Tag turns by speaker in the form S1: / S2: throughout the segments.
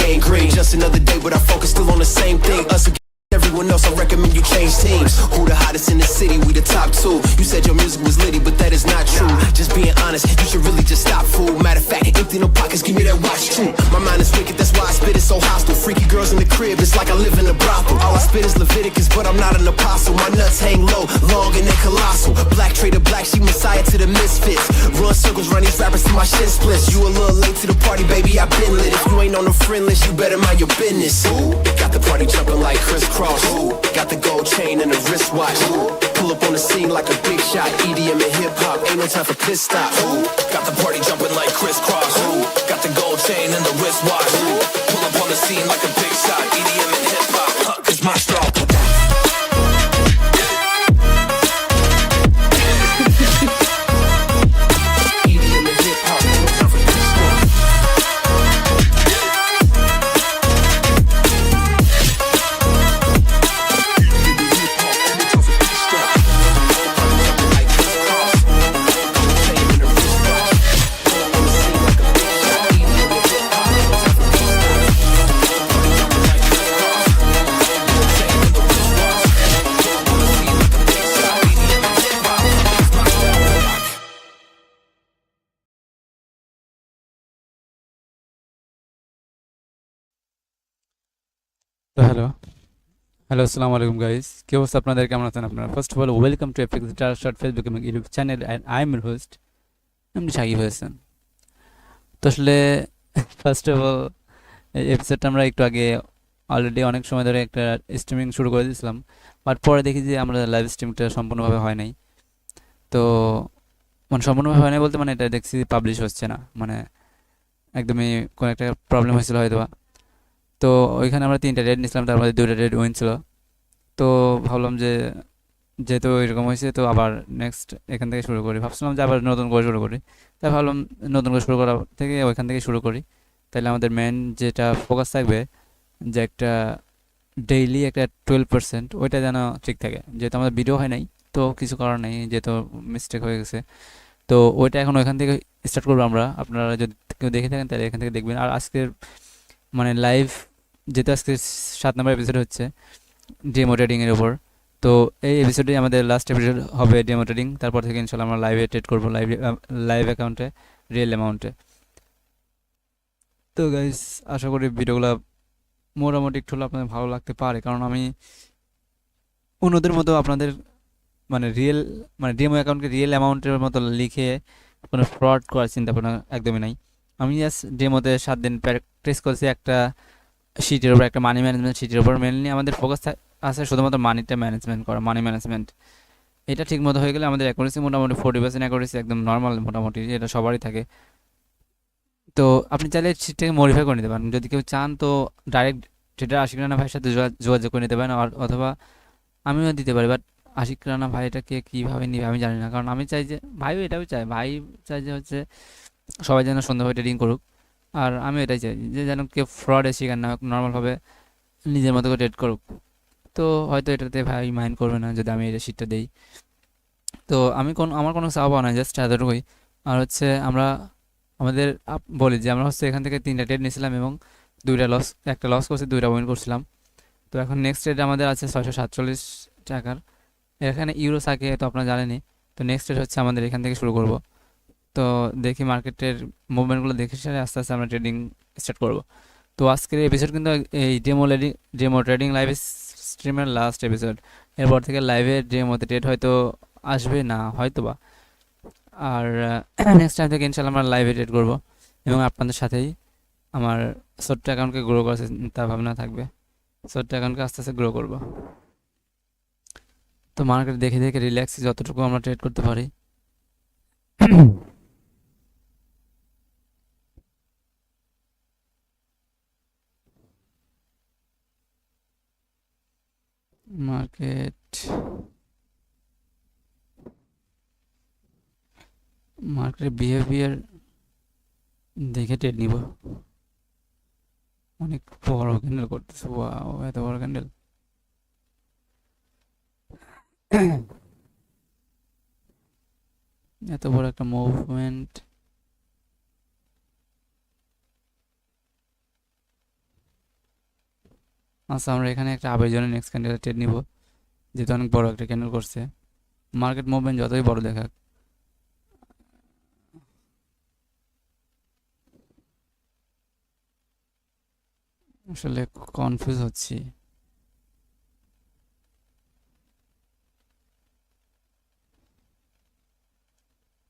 S1: gangrene. Just another day, but our focus still on the same thing. Us against everyone else, I recommend you change teams. Who the hottest in the city? We the top two. You said your music was litty, but that is not true. Just being honest, you should really just stop, fool. Matter of fact, empty no pockets, give me that watch too. My mind is wicked, that's why I spit it so hostile. Freaky girls in the crib, it's like I live in a brothel. All I spit is Leviticus, but I'm not an apostle. My nuts hang low, long and they colossal. Black trader black, she messiah to the misfits. Run circles, run these rappers till my shit splits. You a little late to the party, baby, I been lit. If you ain't on the friend list, you better mind your business. Ooh, got the party jumping like crisscross. Ooh, got the gold chain and the wristwatch. Ooh, pull up on the scene like a big shot. EDM and hip hop, ain't no time for piss stop. Ooh, got the party jumping like crisscross. Ooh, got the gold chain and the wristwatch. Ooh, pull up on the scene like a big shot. EDM and hip hop, it's my straw.
S2: তো hello আসসালামু আলাইকুম guys, কি অবস্থা আপনাদের, কেমন আছেন আপনারা? First of all welcome to FX star short Facebook এবং YouTube channel and I am your host MD Shakib Hossain. তো আসলে ফার্স্ট অফ অল এই এপিসোডটা আমরা একটু আগে অলরেডি অনেক সময় ধরে একটা স্ট্রিমিং শুরু করে দিয়েছিলাম, বাট পরে দেখি যে আমরা লাইভ স্ট্রিমটা সম্পূর্ণভাবে হয় নাই। তো মানে সম্পূর্ণভাবে হয় নাই বলতে মানে এটা দেখছি পাবলিশ হচ্ছে না, মানে একদমই কোনো একটা প্রবলেম হয়েছিল হয়তো। তো ওইখানে আমরা 3টা রেড নিয়েছিলাম, তার মধ্যে 2টা রেড উইন ছিল। তো ভাবলাম যে যেহেতু এরকম হয়েছে তো আবার নেক্সট এখান থেকে শুরু করি, ভাবছিলাম যে আবার নতুন করে শুরু করি। তাই ভাবলাম নতুন করে শুরু করা থেকে ওইখান থেকে শুরু করি, তাহলে আমাদের মেন যেটা ফোকাস থাকবে যে একটা ডেইলি একটা 12% ওইটা যেন ঠিক থাকে। যেহেতু আমাদের ভিডিও হয় নাই তো কিছু করার নেই, যেহেতু মিস্টেক হয়ে গেছে, তো ওইটা এখন ওইখান থেকে স্টার্ট করবো আমরা। আপনারা যদি কেউ দেখে থাকেন তাহলে এখান থেকে দেখবেন। আর আজকের মানে লাইভ যেহেতু আজকে 7 নম্বর এপিসোড হচ্ছে ডেমো ট্রেডিংয়ের উপর, তো এই এপিসোডে আমাদের লাস্ট এপিসোড হবে ডেমো ট্রেডিং। তারপর থেকে ইনশাল্লাহ আমরা লাইভে ট্রেড করবো, লাইভ অ্যাকাউন্টে রিয়েল অ্যামাউন্টে। তো গাইস আশা করি ভিডিওগুলো মোটামুটি একটু হলেও আপনাদের ভালো লাগতে পারে, কারণ আমি অন্যদের মতো আপনাদের মানে রিয়েল মানে ডেমো অ্যাকাউন্টকে রিয়েল অ্যামাউন্টের মতো লিখে কোনো ফ্রড করার চিন্তা ভাবনা একদমই নাই। আমি জাস্ট ডেমোতে 7 দিন প্র্যাকটিস করেছি একটা শিটের উপর, একটা মানি ম্যানেজমেন্ট শিটের উপর। মেনলি আমাদের ফোকাস আছে শুধুমাত্র মানিটা ম্যানেজমেন্ট করা, মানি ম্যানেজমেন্ট। এটা ঠিক মতো হয়ে গেলে আমাদের অ্যাকুরেসি মোটামুটি 40% অ্যাকুরেসি একদম নর্মাল, মোটামুটি এটা সবারই থাকে। তো আপনি চাইলে শিটটাকে মডিফাই করে নিতে পারেন, যদি কেউ চান তো ডাইরেক্ট ট্রেডার আশিক রানা ভাইয়ের সাথে যোগাযোগ করে নিতে পারেন, অথবা আমিও দিতে পারি। বাট আশিক রানা ভাই এটাকে কীভাবে নিবে আমি জানি না, কারণ আমি চাই যে ভাইও এটাও চায়, ভাই চাই যে হচ্ছে সবাই যেন সুন্দরভাবে ট্রেডিং করুক। আর আমি এটাই চাই যে যেন কেউ ফ্রডে শিকার না হোক, নর্মালভাবে নিজের মতো করে ট্রেড করুক। তো হয়তো এটাতে ভাই মাইন্ড করবে না যদি আমি এটা শিটটা দিই। তো আমার কোনো চাওয়া পাওয়া নাই, জাস্ট এতটুকুই। আর হচ্ছে আমরা আমাদের বলি যে আমরা হচ্ছে এখান থেকে 3টা ট্রেড নিয়েছিলাম এবং 2টা লস, একটা লস করছি, 2টা উইন করছিলাম। তো এখন নেক্সট ট্রেড আমাদের আছে 647 টাকার, এখানে ইউরো থাকে তো আপনারা জানেনই। তো নেক্সট ট্রেড হচ্ছে আমাদের এখান থেকে শুরু করব। তো দেখি মার্কেটের মুভমেন্টগুলো দেখে সেটা আস্তে আস্তে আমরা ট্রেডিং স্টার্ট করব। তো আজকের এপিসোড কিন্তু এই ডেমো ট্রেডিং লাইভ স্ট্রিমের লাস্ট এপিসোড। এরপর থেকে লাইভে ডেমোতে ট্রেড হয়তো আসবে না হয়তো বা, আর নেক্সট টাইম থেকে ইনশাল্লাহ আমরা লাইভে ট্রেড করব এবং আপনাদের সাথেই আমার ছোট্ট অ্যাকাউন্টকে গ্রো করার চিন্তা ভাবনা থাকবে। ছোট্ট অ্যাকাউন্টকে আস্তে আস্তে গ্রো করব। তো মার্কেট দেখে দেখে রিল্যাক্স যতটুকু আমরা ট্রেড করতে পারি। মার্কেটের বিহেভিয়ার দেখে ট্রেড নিব। অনেক বড় ক্যান্ডেল করতেছে, ওয়াও এত বড় ক্যান্ডেল। এত বড় একটা মুভমেন্ট। আচ্ছা, আমরা এখানে একটা আবেদনের নেক্সট ক্যান্ডেল ট্রেড নিব, যেহেতু অনেক বড় একটা ক্যান্ডেল করছে। মার্কেট মুভমেন্ট যতই বড় দেখাক, আসলে কনফিউজ হচ্ছি।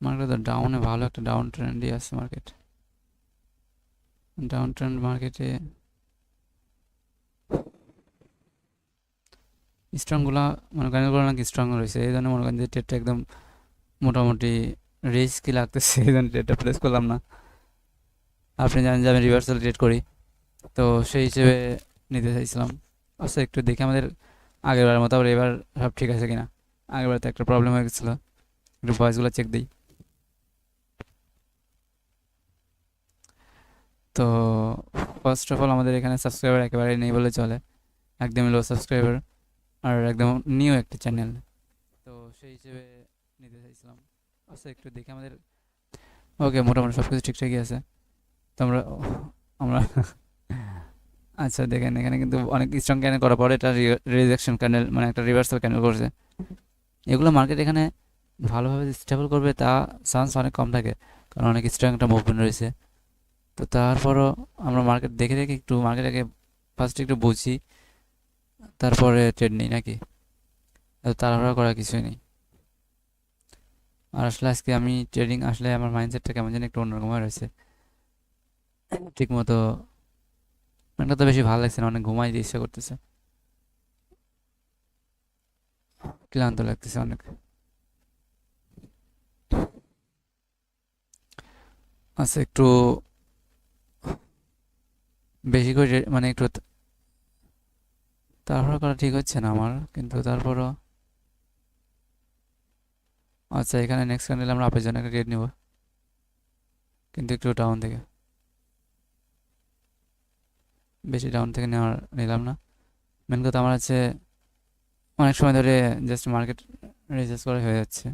S2: মার্কেট তো ডাউনে, ভালো একটা ডাউন ট্রেন্ডই আছে মার্কেট। ডাউন ট্রেন্ড মার্কেটে স্ট্রংগুলো মনে করেন এগুলো নাকি স্ট্রং রয়েছে, এই জন্য মনে করেন যে ট্রেডটা একদম মোটামুটি রিস্কি লাগতেছে, এই জন্য ট্রেডটা প্লেস করলাম না। আপনি জানেন যে আমি রিভার্সাল ট্রেড করি, তো সেই হিসেবে নিতে চাইছিলাম। আচ্ছা, একটু দেখি আমাদের আগেরবার মতো আবার এবার সব ঠিক আছে কিনা। আগেরবার তো একটা প্রবলেম হয়ে গেছিলো, একটু ভয়েসগুলো চেক দিই। তো ফার্স্ট অফ অল আমাদের এখানে সাবস্ক্রাইবার একেবারে নেই বলে চলে, একদমই লো সাবস্ক্রাইবার, আর একদম নিউ একটা চ্যানেল, তো সেই হিসেবে নিতে চাইছিলাম। আচ্ছা, একটু দেখি আমাদের, ওকে, মোটামুটি সব কিছু ঠিকঠাকই আছে। তো আমরা আচ্ছা দেখেন, এখানে কিন্তু অনেক স্ট্রং ক্যান্ডেল করার পরে এটা রিজেকশন ক্যান্ডেল, মানে একটা রিভার্সাল ক্যান্ডেল করছে। এগুলো মার্কেট এখানে ভালোভাবে স্টেবল করবে তা চান্স অনেক কম থাকে, কারণ অনেক স্ট্রং একটা মুভমেন্ট রয়েছে। তো তারপরও আমরা মার্কেট দেখে দেখে একটু মার্কেটটাকে ফার্স্ট একটু বুঝি, তারপরে ট্রেড নিই নাকি। তাড়াহুড়া করার কিছুই নেই। আর আসলে আজকে আমি ট্রেডিং, আসলে আমার মাইন্ডসেটটা কেমন যেন একটু অন্যরকম হয়ে রয়েছে। ঠিক মতো তো বেশি ভালো লাগছে না, অনেক ঘুমাই দিয়ে ইচ্ছা করতেছে, ক্লান্ত লাগতেছে অনেক। আচ্ছা, একটু বেশি করে মানে একটু তাড়াহুড়া করা ঠিক হচ্ছে না আমার, কিন্তু তারপরও। আচ্ছা, এখানে নেক্সট ক্যান্ডেল আমরা আপের জন্য একটা ট্রেড নিব, কিন্তু একটু ডাউন থেকে, বেশি ডাউন থেকে নিলাম না। মেন কথা আমার হচ্ছে অনেক সময় ধরে জাস্ট মার্কেট রিসার্চ করে হয়ে যাচ্ছে।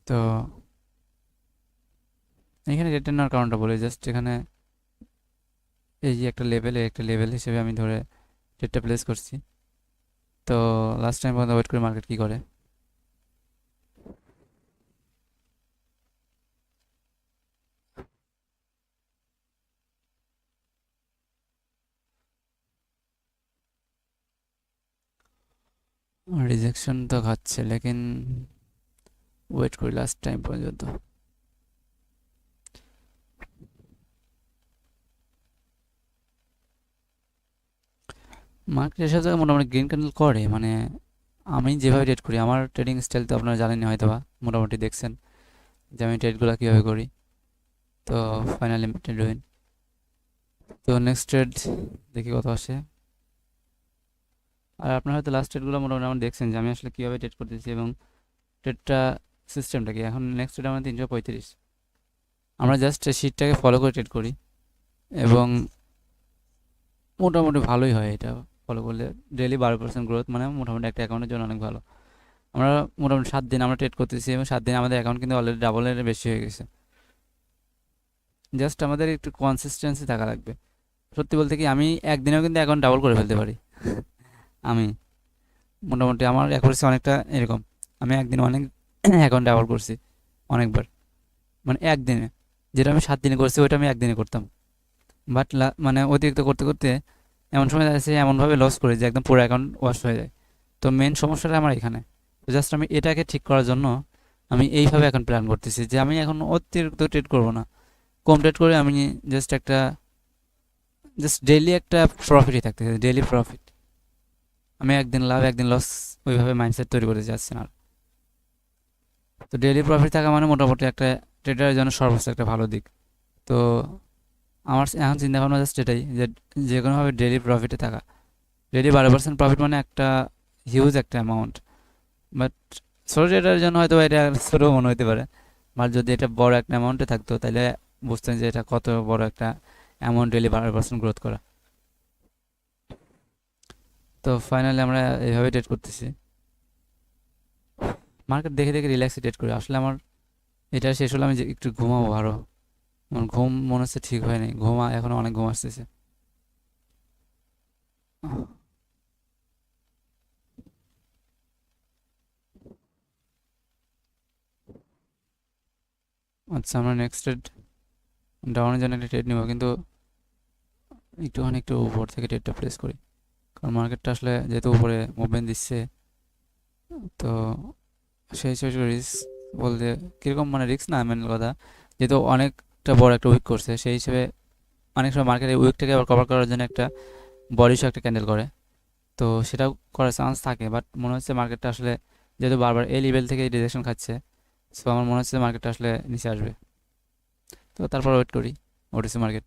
S2: তো এখানে রেট নেওয়ার কারণটা বলি, জাস্ট এখানে এই যে একটা লেভেল হিসেবে আমি ধরে রেটটা প্লেস করছি। তো লাস্ট টাইম পর্যন্ত ওয়েট করে মার্কেট কী করে। রিজেকশন তো খাচ্ছে, লেকিন ওয়েট করি লাস্ট টাইম পর্যন্ত। মার্কেট এসব জায়গায় মোটামুটি গ্রিন ক্যান্ডেল করে, মানে আমি যেভাবে ট্রেড করি, আমার ট্রেডিং স্টাইল তো আপনারা জানেনই হয়তো বা, মোটামুটি দেখছেন যে আমি ট্রেডগুলো কীভাবে করি। তো ফাইনালি ট্রেড উইন। তো নেক্সট ট্রেড দেখি কত আসে। আর আপনারা হয়তো লাস্ট ট্রেডগুলো মোটামুটি আমার দেখছেন যে আমি আসলে কীভাবে ট্রেড করতেছি এবং ট্রেডটা সিস্টেমটা কি। এখন নেক্সট ট্রেড আমরা 335, আমরা জাস্ট শিটটাকে ফলো করে ট্রেড করি এবং মোটামুটি ভালোই হয় এটা ফলো করলে। ডেলি 12% গ্রোথ, মানে মোটামুটি একটা অ্যাকাউন্টের জন্য অনেক ভালো। আমরা মোটামুটি 7 দিন আমরা ট্রেড করতেছি এবং 7 দিনে আমাদের অ্যাকাউন্ট কিন্তু অলরেডি ডাবলের বেশি হয়ে গেছে। জাস্ট আমাদের একটু কনসিস্টেন্সি থাকা লাগবে। সত্যি বলতে কি, আমি একদিনেও কিন্তু অ্যাকাউন্ট ডাবল করে ফেলতে পারি। আমি মোটামুটি আমার অ্যাকুরেসি অনেকটা এরকম, আমি একদিনে অনেক অ্যাকাউন্ট ডাবল করছি অনেকবার, মানে একদিনে। যেটা আমি 7 দিনে করছি ওইটা আমি একদিনে করতাম, বাট মানে অতিরিক্ত করতে করতে এমন সময় আছে এমনভাবে লস করে যে একদম পুরো অ্যাকাউন্ট ওয়াশ হয়ে যায়। তো মেন সমস্যাটা আমার এখানে। তো জাস্ট আমি এটাকে ঠিক করার জন্য আমি এইভাবে এখন প্ল্যান করতেছি যে আমি এখন অতিরিক্ত ট্রেড করব না, কম ট্রেড করে আমি জাস্ট ডেইলি একটা প্রফিটই থাকতেছে, ডেইলি প্রফিট। আমি একদিন লাভ একদিন লস ওইভাবে মাইন্ডসেট তৈরি করতে চাচ্ছি না। তো ডেইলি প্রফিট থাকা মানে মোটামুটি একটা ট্রেডারের জন্য সর্বোচ্চ একটা ভালো দিক। তো আমার এখন চিন্তা ভাবনা জাস্ট এটাই যে যে কোনোভাবে ডেইলি প্রফিটে থাকা। ডেইলি 12% প্রফিট মানে একটা হিউজ একটা অ্যামাউন্ট, বাট ছোটো ট্রেডারের জন্য হয়তো এটা ছোটো মনে হতে পারে, বাট যদি এটা বড় একটা অ্যামাউন্টে থাকতো তাহলে বুঝতেন যে এটা কত বড় একটা অ্যামাউন্ট, ডেইলি 12% গ্রোথ করা। তো ফাইনালি আমরা এইভাবে ট্রেড করতেছি, মার্কেট দেখে দেখে রিল্যাক্সে ট্রেড করি। আসলে আমার এটা শেষ হলে আমি যে একটু ঘুমাবো আরও, আমার ঘুম মনে হচ্ছে ঠিক হয়নি, এখনও অনেক ঘুম আসতেছে। আচ্ছা, আমরা নেক্সট ট্রেড ডাউনের জন্য একটা ট্রেড নিব, কিন্তু একটু উপর থেকে ট্রেডটা প্লেস করি, কারণ মার্কেটটা আসলে যেহেতু উপরে মুভমেন্ট দিচ্ছে, তো সেই হিসেবে রিস্ক বলতে কীরকম, মানে রিস্ক না, মেন কথা যেহেতু অনেকটা বড় একটা উইক করছে, সেই হিসেবে অনেক সময় মার্কেট এই উইকটাকে আবার কভার করার জন্য একটা বড়িশ একটা ক্যান্ডেল করে, তো সেটাও করার চান্স থাকে। বাট মনে হচ্ছে মার্কেটটা আসলে যেহেতু বারবার এই লেভেল থেকে ডিরেকশন খাচ্ছে, সো আমার মনে হচ্ছে মার্কেটটা আসলে নিচে আসবে, তো তারপর ওয়েট করি OTC market.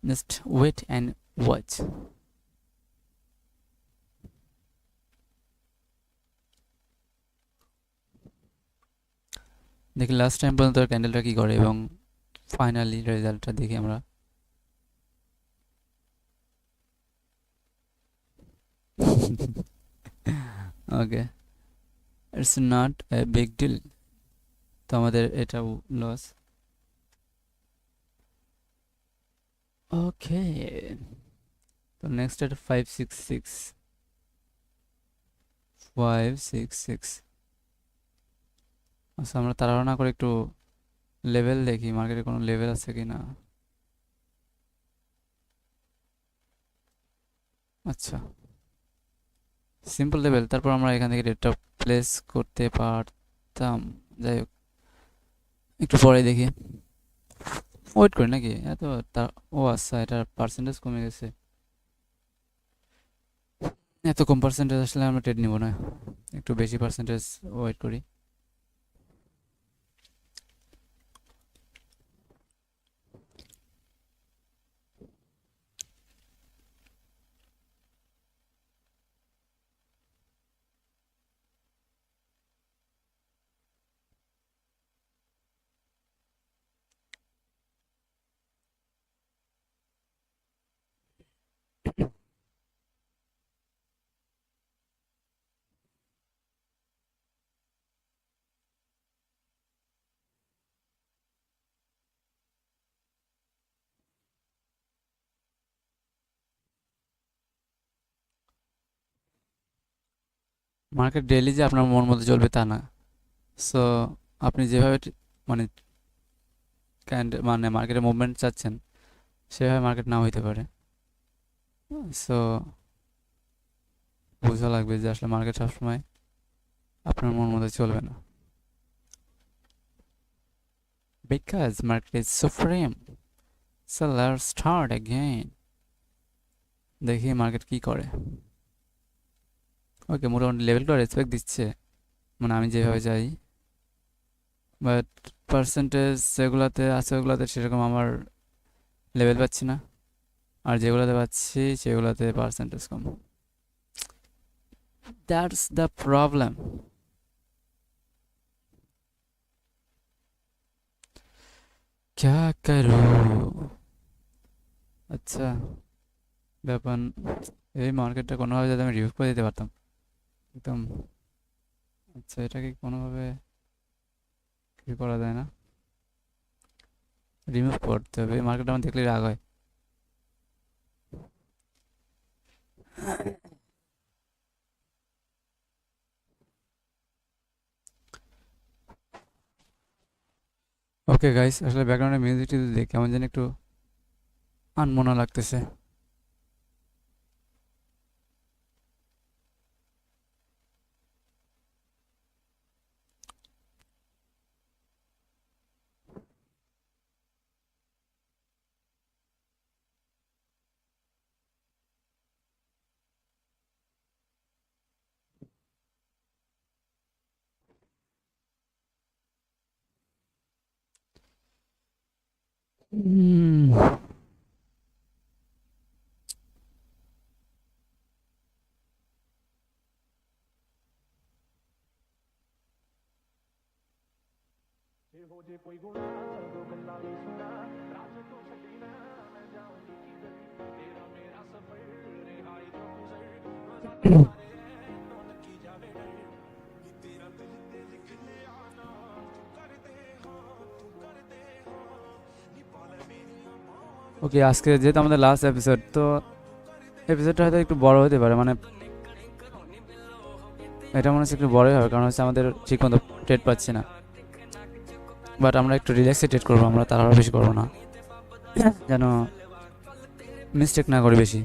S2: Just wait and watch. দেখি লাস্ট টাইম পর্যন্ত ক্যান্ডেলটা কী করে, এবং ফাইনালি রেজাল্টটা দেখি আমরা। Okay, it's not a big deal, তো আমাদের এটাও লস। ওকে, তো নেক্সট এটা 566 566। আচ্ছা, আমরা তাড়াহুড়ো না করে একটু লেভেল দেখি, মার্কেটে কোনো লেভেল আছে কি না। আচ্ছা, সিম্পল লেভেল, তারপর আমরা এখান থেকে রেটটা প্লেস করতে পারতাম। যাই হোক, একটু পরে দেখি, ওয়েট করি নাকি এত ও আচ্ছা, এটার পার্সেন্টেজ কমে গেছে, এত কম পার্সেন্টেজ আসলে আমরা ট্রেড নিব না, একটু বেশি পার্সেন্টেজ ওয়েট করি। মার্কেট ডেইলি যে আপনার মন মতো চলবে তা না, সো আপনি যেভাবে মানে মানে মার্কেটের মুভমেন্ট চাচ্ছেন সেভাবে মার্কেট নাও হইতে পারে, সো বোঝা লাগবে যে আসলে মার্কেট সবসময় আপনার মন মতো চলবে না, because market is supreme. So let's start again. দেখি মার্কেট কি করে। ওকে, মোটামুটি লেভেলটা রেসপেক্ট দিচ্ছে, মানে আমি যেভাবে যাই, বাট পার্সেন্টেজ যেগুলোতে আছে ওগুলোতে সেরকম আমার লেভেল পাচ্ছি না, আর যেগুলোতে পাচ্ছি সেগুলোতে percentage com, that's the problem. क्या करूँ। আচ্ছা, ব্যাপার এই মার্কেটটা কোনোভাবে যদি আমি রিভিউ করে দিতে পারতাম একদম। আচ্ছা, এটাকে কোনোভাবে কি করা যায় না, রিমুভ করতে হবে, এই মার্কেটটা আমার দেখলে রাগ হয়। ওকে গাইস, আসলে ব্যাকগ্রাউন্ডে মিউজিকটি দেখে কেমন যেন একটু আনমনা লাগতেছে। হুম, ওকে, আজকে যেহেতু আমাদের লাস্ট এপিসোড, তো এপিসোডটা হয়তো একটু বড় হতে পারে, মানে এটা মনে হচ্ছে একটু বড়ই হবে, কারণ হচ্ছে আমাদের ঠিক মতো ট্রেড পাচ্ছি না। বাট আমরা একটু রিল্যাক্সে ট্রেড করবো, আমরা তাড়াহুড়ো বেশি করবো না, যেন মিস্টেক না করি বেশি।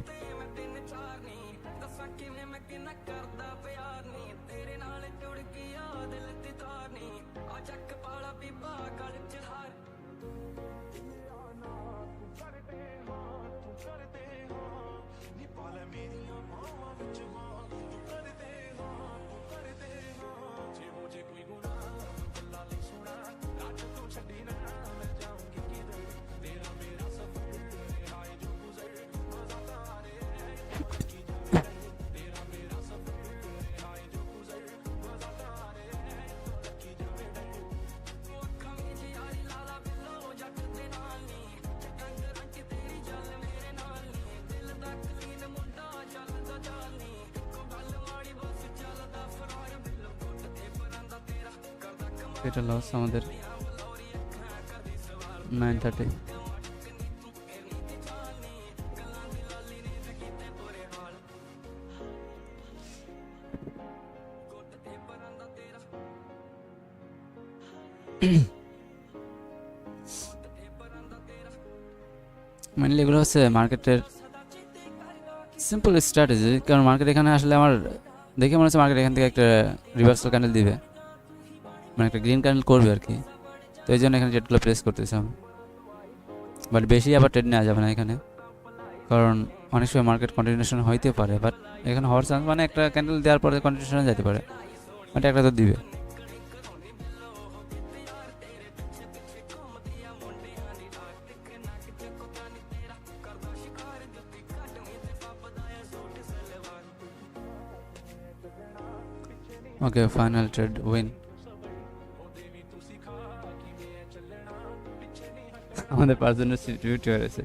S2: এটা লস আমাদের 930। মেনলি এগুলো হচ্ছে মার্কেটের সিম্পল স্ট্র্যাটেজি, কারণ মার্কেট এখানে আসলে আমার দেখে মনে হচ্ছে মার্কেট এখান থেকে একটা রিভার্সাল ক্যান্ডেল দিবে, মানে একটা গ্রিন ক্যান্ডেল করবে আর কি। তো এই জন্য এখানে ট্রেডগুলো প্লেস করতেছি আমি। বাট বেশি আবার ট্রেড নেওয়া যাবে না এখানে, কারণ অনেক সময় মার্কেট কন্টিনিউশন হইতে পারে, বাট এখানে হওয়ার চান্স মানে একটা ক্যান্ডেল দেওয়ার পরে কন্টিনিউশন যেতে পারে, বাট একটা তো দিবে। ওকে, ফাইনাল ট্রেড উইন। আমাদের পার্সেন্টেজ ডিস্ট্রিবিউট হয়ে গেছে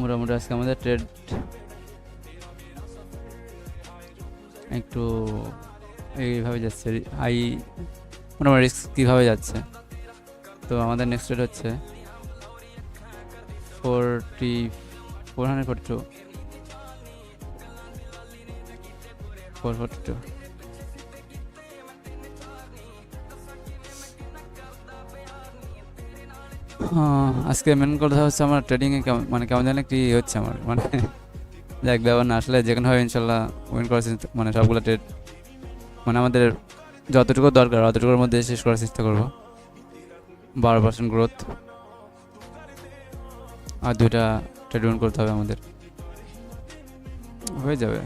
S2: মোটামুটি। আজকে আমাদের ট্রেড একটু এইভাবে যাচ্ছে, হাই মোটামুটি রিস্ক কীভাবে যাচ্ছে। তো আমাদের নেক্সট ট্রেড হচ্ছে 442 442। আজকে মেন কথা হচ্ছে আমার ট্রেডিংয়ে মানে কেমন জানি একটি হচ্ছে আমার, মানে যাক ব্যাপার না, আসলে যেখানে হয় ইনশাল্লাহ উইন করার চেষ্টা, মানে সবগুলো ট্রেড মানে আমাদের যতটুকু দরকার অতটুকুর মধ্যে শেষ করার চেষ্টা করবো। 12% গ্রোথ, আর 2টা ট্রেড উইন করতে হবে আমাদের, হয়ে যাবে।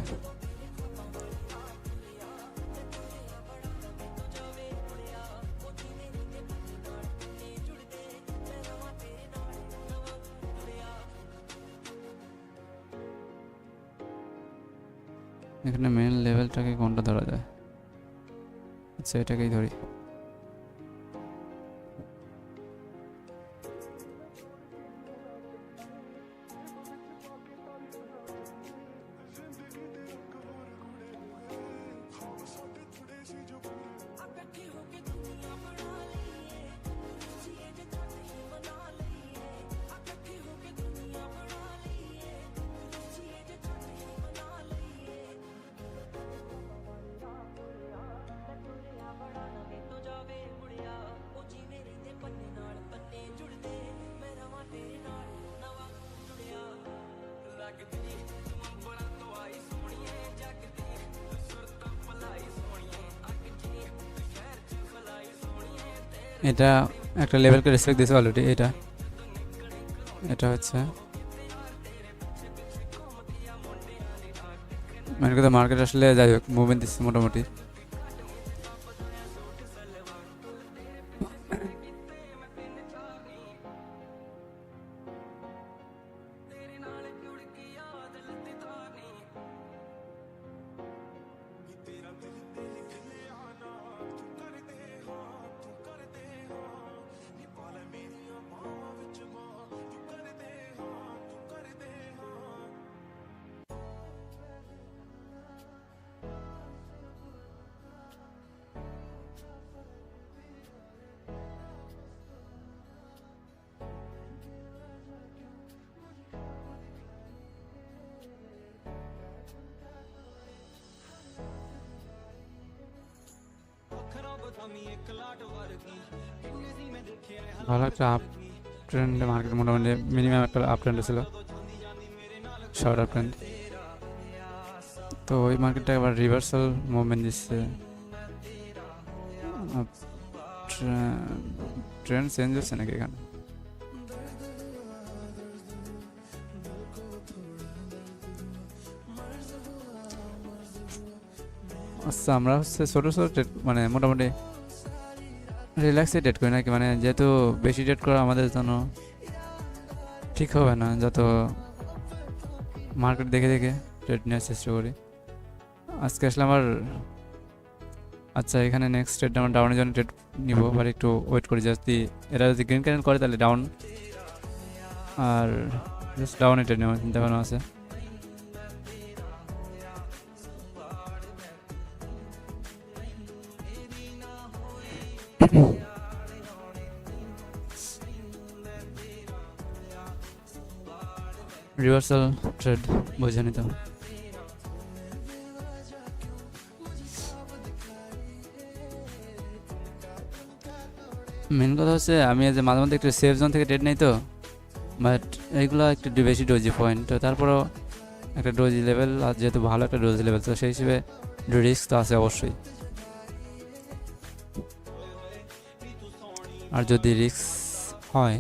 S2: এখানে মেন লেভেলটাকে কোনটা ধরা যায়? আচ্ছা, এটাকেই ধরি। এটা একটা লেভেলকে রেসপেক্ট দিয়েছে অলরেডি। এটা হচ্ছে মানে কথা, মার্কেট আসলে যাই হোক মুভমেন্ট দিচ্ছে মোটামুটি। ভালো একটা আপ ট্রেন্ড মার্কেট, মোটামুটি মিনিমাম একটা আপ ট্রেন্ড ছিল, শর্ট আপ ট্রেন্ড। তো ওই মার্কেটটা আবার রিভার্সাল মুভমেন্ট দিচ্ছে, ট্রেন্ড চেঞ্জ হচ্ছে নাকি এখানে? আচ্ছা, আমরা হচ্ছে ছোটো ছোটো ট্রেড, মানে মোটামুটি রিল্যাক্সে ট্রেড করি নাকি, মানে যেহেতু বেশি ট্রেড করা আমাদের জন্য ঠিক হবে না, যত মার্কেট দেখে দেখে ট্রেড নেওয়ার চেষ্টা করি। আজকে আসলে আমার, আচ্ছা এখানে নেক্সট ট্রেড আমরা ডাউনের জন্য ট্রেড নিব, বাট একটু ওয়েট করি, যদি এরা যদি গ্রিন ক্যান্ডেল করে তাহলে ডাউন, আর জাস্ট ডাউনে ট্রেড নেওয়ার চিন্তা ভাবনা আছে। রিভার্সাল ট্রেড বুঝে নিতে হবে। মেন কথা হচ্ছে আমি যে মাঝে মধ্যে একটু সেফ জোন থেকে ট্রেড নেই তো, বাট এইগুলো একটু বেশি ডোজি পয়েন্ট, তো তারপরেও একটা ডোজি লেভেল, আর যেহেতু ভালো একটা ডোজি লেভেল, তো সেই হিসেবে রিস্ক তো আছে অবশ্যই। আর যদি রিস্ক হয়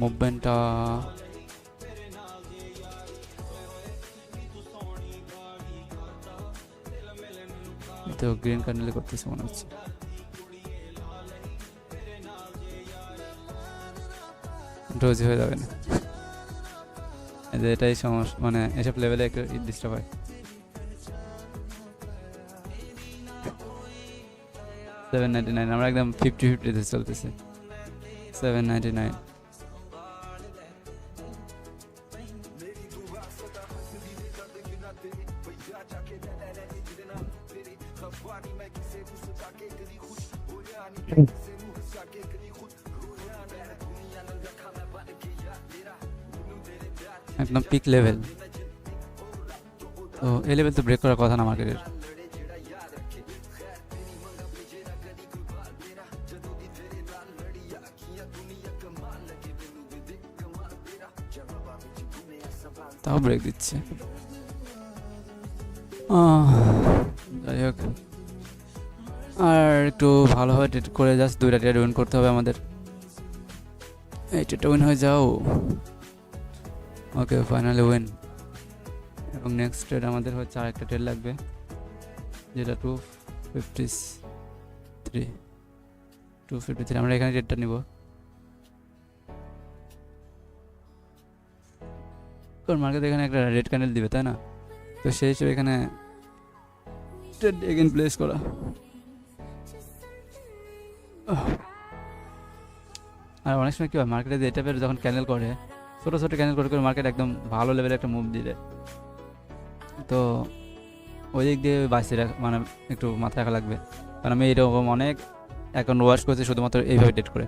S2: মুভমেন্টটা, তো গ্রিন ক্যান্ডেলে করতেছে মনে হচ্ছে। ডোজি হয়ে যাবে না, এটাই সমস্যা, মানে এসব লেভেলে একটু ডিস্টার্ব হয়। 799, আমরা একদম 50-50 চলতেছে। 799 একদম পিক লেভেল, তো এই লেভেল তো ব্রেক করার কথা না মার্কেটের। তাও ব্রেক দিচ্ছে, যাই হোক, আর একটু ভালোভাবে ট্রেড করে জাস্ট 2টা ট্রেড উইন করতে হবে আমাদের। এই ট্রেডটা উইন হয়ে যাও, ওকে ফাইনালি উইন। এবং নেক্সট ট্রেড আমাদের হচ্ছে আরেকটা ট্রেড লাগবে, যেটা 253। আমরা এখানে ট্রেডটা নিব, কারণ মার্কেট এখানে একটা রেড ক্যান্ডেল দিবে, তাই না? তো সেই হিসেবে এখানে ট্রেড এগেন প্লেস করা। আর অনেক সময় কী হয়, মার্কেটে যে টাইপের যখন ক্যান্ডেল করে, ছোটো ছোটো ক্যান্ডেল করে করে মার্কেট একদম ভালো লেভেলে একটা মুভ দিলে, তো ওই দিক দিয়ে বাঁচিয়ে মানে একটু মাথায় রাখা লাগবে। কারণ আমি এরকম অনেক অ্যাকাউন্ট ওয়াশ করেছি শুধুমাত্র এইভাবে ট্রেড করে,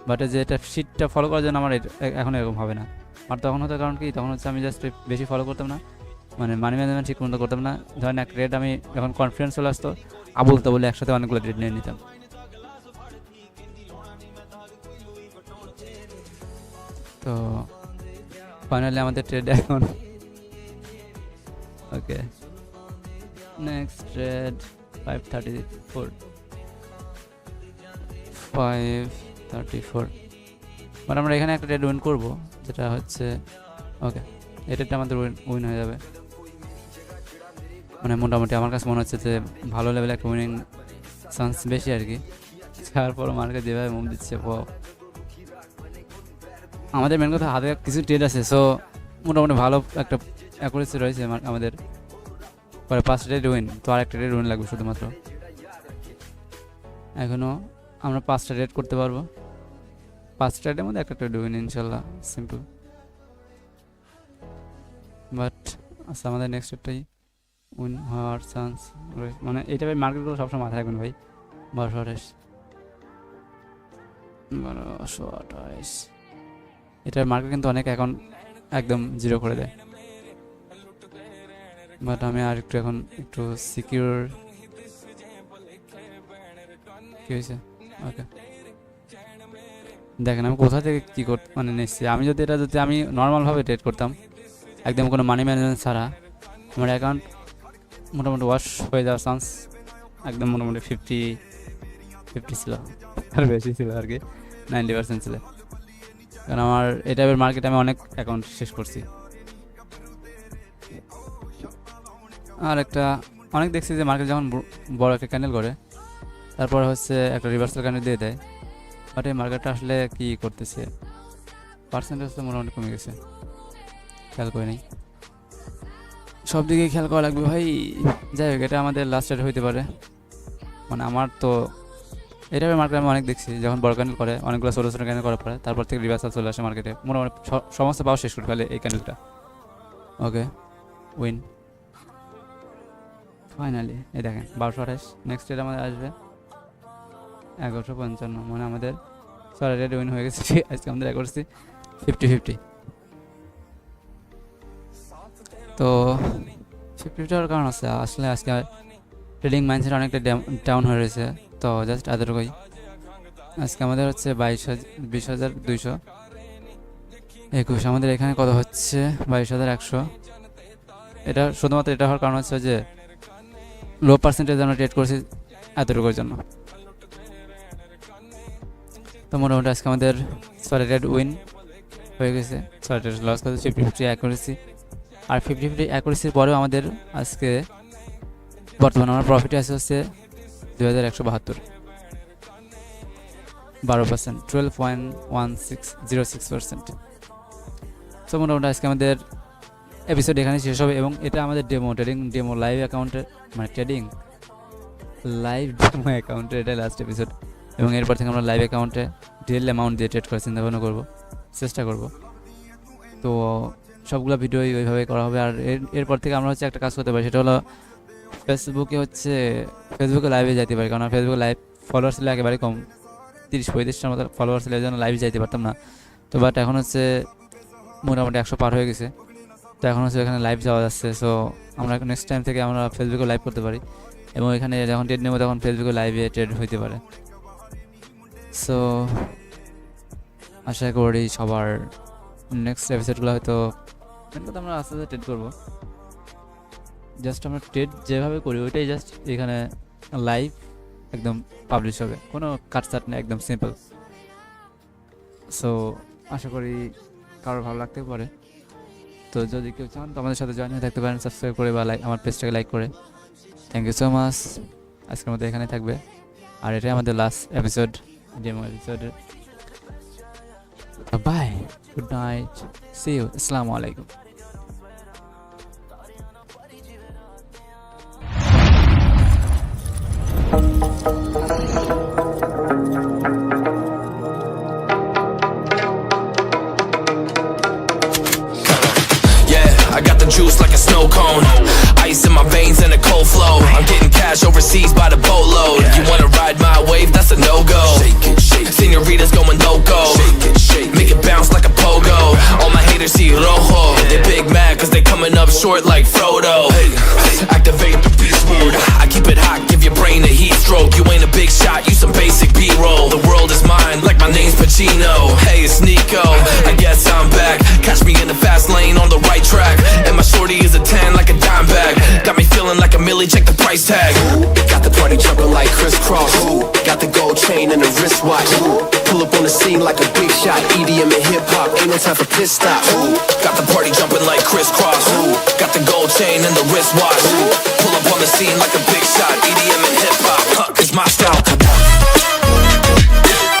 S2: বাট যে এটা শিটটা ফলো করার জন্য আমার এখন এরকম হবে না। আর তখন হতো কারণ কি, তখন হচ্ছে আমি জাস্ট বেশি ফলো করতাম না, মানে মানি ম্যানেজমেন্ট ঠিক মতো করতাম না। ধরেন এক ট্রেড আমি যখন কনফিডেন্স চলে আসতো, আবুল তাবুল একসাথে অনেকগুলো ট্রেড নিয়ে নিতাম। তো ফাইনালি আমাদের ট্রেড এখন, ওকে নেক্সট ট্রেড 534। মানে আমরা এখানে একটা ট্রেড উইন করবো, যেটা হচ্ছে ওকে, এই ট্রেডটা আমাদের উইন হয়ে যাবে। মানে মোটামুটি আমার কাছে মনে হচ্ছে যে ভালো লেভেলে একটা উইনিং চান্স বেশি আর কি। তারপর মার্কেট যেভাবে মুভ দিচ্ছে, আমাদের মেন কথা হাতে কিছু ট্রেড আছে, সো মোটামুটি ভালো একটা অ্যাকুরেসি রয়েছে আমাদের। পরে 5টা ট্রেড উইন, তো আর একটা ট্রেড উইন লাগবে শুধুমাত্র। এখনও আমরা 5টা ট্রেড করতে পারবো, 5 ট্রেডের মধ্যে একটা ট্রেড উইন ইনশাল্লাহ, সিম্পল। বাট আচ্ছা, আমাদের নেক্সট ট্রেডটাই উইন হওয়ার চান্স রয়েছে, মানে এই টাইপের মার্কেটগুলো সবসময় মাথায় রাখবেন ভাই। 1228 এটার মার্কেট কিন্তু অনেক অ্যাকাউন্ট একদম জিরো করে দেয়, বাট আমি আর একটু এখন একটু সিকিউর কি হয়েছে? ওকে, দেখেন আমি কোথা থেকে কী মানে নিচ্ছি। আমি যদি আমি নর্মালভাবে ট্রেড করতাম, একদম কোনো মানি ম্যানেজমেন্ট ছাড়া, আমার অ্যাকাউন্ট মোটামুটি ওয়াশ হয়ে যাওয়ার চান্স একদম মোটামুটি 50 ছিল, আর বেশি ছিল আর কি, 90% ছিল। কারণ আমার এই টাইপের মার্কেটে আমি অনেক অ্যাকাউন্ট শেষ করছি। আর একটা অনেক দেখছি যে মার্কেট যখন বড় একটা ক্যান্ডেল করে, তারপর হচ্ছে একটা রিভার্সাল ক্যান্ডেল দিয়ে দেয়, বাট এই মার্কেটটা আসলে কি করতেছে, পার্সেন্টেজ তো মোটামুটি কমে গেছে, খেয়াল করে নেই। সব দিকে খেয়াল করা লাগবে ভাই। যাই হোক, এটা আমাদের লাস্ট রেট হইতে পারে, মানে আমার তো এটা মার্কেট আমি অনেক দেখছি, যখন বড় ক্যান্ডেল করে অনেকগুলো ছোটো ছোটো ক্যান্ডেল করার পরে তারপর থেকে রিভার্সাল চলে আসে মার্কেটে, মোটামুটি সমস্ত পাওয়া শেষ করে ফেলে এই ক্যান্ডেলটা। ওকে, উইন ফাইনালি। এই দেখেন 1228, নেক্সট রেট আমাদের আসবে 1155, মানে আমাদের সরি রেট উইন হয়ে গেছে। আজকে আমাদের করছি 50-50। তো 50 হওয়ার কারণ আছে আসলে আজকে ট্রেডিং মাইন্ডসেট অনেকটা ডাউন হয়ে রয়েছে, তো জাস্ট এতটুকুই। আজকে আমাদের হচ্ছে 20,221, আমাদের এখানে কত হচ্ছে 22,100। এটা শুধুমাত্র এটা হওয়ার কারণ হচ্ছে যে লো পার্সেন্টেজ আমরা ট্রেড করছি এতটুকুর জন্য। তো মোটামুটি আজকে আমাদের সরি রেট উইন হয়ে গেছে, সরি রেট লস করছে 50-50 অ্যাকুরেসি। আর 50-50 অ্যাকুরেসির পরেও আমাদের আজকে বর্তমানে আমার প্রফিটে আছে হচ্ছে 2,172, 12%, 12.1606%। তো মোটামুটি আজকে আমাদের এপিসোড এখানে শেষ হবে, এবং এটা আমাদের ডেমো লাইভ অ্যাকাউন্টে, মানে ট্রেডিং লাইভ ডেমো অ্যাকাউন্টে এটা লাস্ট এপিসোড। এবং এরপর থেকে আমরা লাইভ অ্যাকাউন্টে রিয়েল অ্যামাউন্ট দিয়ে ট্রেড করার চিন্তাভাবনা করবো, চেষ্টা করব। তো সবগুলো ভিডিওই ওইভাবে করা হবে। আর এরপর থেকে আমরা হচ্ছে একটা কাজ করতে পারি, সেটা হলো ফেসবুকে লাইভে যাইতে পারি, কারণ ফেসবুকে লাইভ ফলোয়ার ছিল একেবারে কম, 30-35টার মতো ফলোয়ার ছিল, এই জন্য লাইভে যাইতে পারতাম না। তো বাট এখন হচ্ছে মোটামুটি 100 পার হয়ে গেছে, তো এখন হচ্ছে এখানে লাইভ যাওয়া যাচ্ছে। সো আমরা নেক্সট টাইম থেকে আমরা ফেসবুকে লাইভ করতে পারি, এবং এখানে যখন ট্রেড নেবো তখন ফেসবুকে লাইভে ট্রেড হইতে পারে। সো আশা করি সবার নেক্সট এপিসোডগুলো হয়তো আমরা আস্তে আস্তে ট্রেড করবো, জাস্ট আমরা ট্রেড যেভাবে করি ওইটাই জাস্ট এখানে লাইভ একদম পাবলিশ হবে, কোনো কাটছাট নেই, একদম সিম্পল। সো আশা করি কারোর ভালো লাগতে পারে। তো যদি কেউ চান তো আমাদের সাথে জয়েন হয়ে থাকতে পারেন, সাবস্ক্রাইব করে বা আমার পেজটাকে লাইক করে। Thank you so much. আজকের মধ্যে এখানে থাকবে, আর এটাই আমাদের লাস্ট এপিসোড, ডেমো এপিসোডের। Bye, good night, see you, আসসালামু আলাইকুম।
S1: I got the juice like a snow cone, ice in my veins and a cold flow. I'm getting cash overseas by the boatload. You wanna ride my wave? That's a no-go. Señoritas going loco, make it bounce like a pogo. All my haters see rojo, they big mad cause they coming up short like Frodo. Activate the beast mode, I keep it hot, give your brain a heat stroke. You ain't a big shot, you some basic B-roll. The world is mine like my name's Pacino. Hey, it's Nico, I guess I'm back. Catch me in the fast lane on the right track, and my shorty is a 10 like a dime bag. Got me feeling like a milli, check the price tag. Got the party jumping like crisscross. Got the gold chain and the wristwatch. Pull up on the scene like a big shot. EDM and hip hop, ain't no time for pit stops. Got the party jumping like crisscross. Got the gold chain and the wristwatch. Pull up on the scene like a big shot. EDM and hip hop, is my style.